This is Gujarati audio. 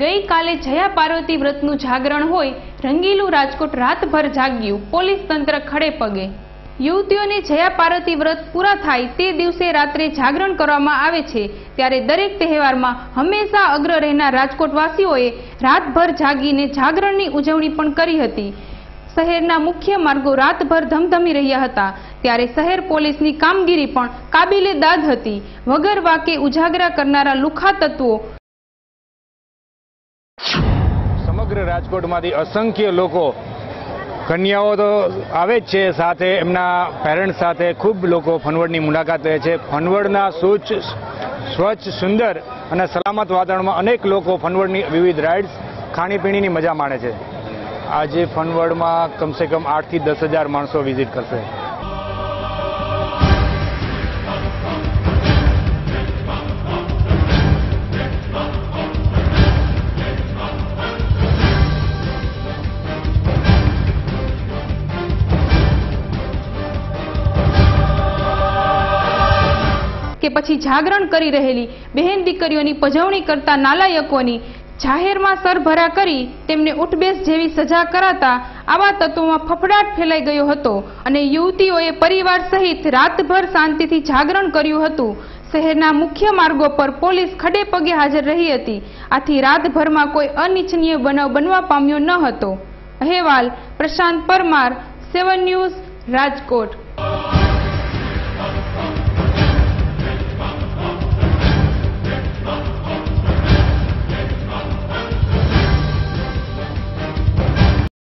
ગઈ કાલે જયા પાર્વતી વ્રતનું જાગરણ હોય રંગીલું રાજકોટ રાતભર જાગ્યું, પોલીસ તંત્ર ખડે પગે। યુવતીઓને જયા પાર્વતી વ્રત પૂરા થાય તે દિવસે રાત્રે જાગરણ કરવામાં આવે છે, ત્યારે દરેક તહેવારમાં હંમેશા અગ્ર રહેનાર રાજકોટવાસીઓએ રાતભર જાગીને જાગરણની ઉજવણી પણ કરી હતી। શહેરના મુખ્ય માર્ગો રાતભર ધમધમી રહ્યા હતા, ત્યારે શહેર પોલીસની કામગીરી પણ કાબિલે દાદ હતી। વગર વાકે ઉજાગરા કરનારા લુખા તત્વો સમગ્ર રાજકોટમાંથી અસંખ્ય લોકો, કન્યાઓ તો આવે જ છે, સાથે એમના પેરેન્ટ્સ સાથે ખૂબ લોકો ફનવડની મુલાકાત લે છે। ફનવડના સ્વચ્છ, સુંદર અને સલામત વાતાવરણમાં અનેક લોકો ફનવડની વિવિધ રાઇડ્સ, ખાણીપીણીની મજા માણે છે। આજે ફનવડમાં કમસે કમ 8 થી 10 હજાર માણસો વિઝિટ કરશે। કે પછી જાગરણ કરી રહેલી બહેન દીકરીઓની પજવણી કરતા નાલાયકોની જાહેરમાં સરભરા કરી તેમને ઉઠબેસ જેવી સજા કરાતા આવા તત્વોમાં ફફડાટ ફેલાઈ ગયો હતો અને યુવતીઓએ પરિવાર સહિત રાતભર શાંતિથી જાગરણ કર્યું હતું। શહેરના મુખ્ય માર્ગો પર પોલીસ ખડે પગે હાજર રહી હતી, આથી રાતભરમાં કોઈ અનિચ્છનીય બનાવ બનવા પામ્યો ન હતો। અહેવાલ પ્રશાંત પરમાર, 7 ન્યૂઝ, રાજકોટ।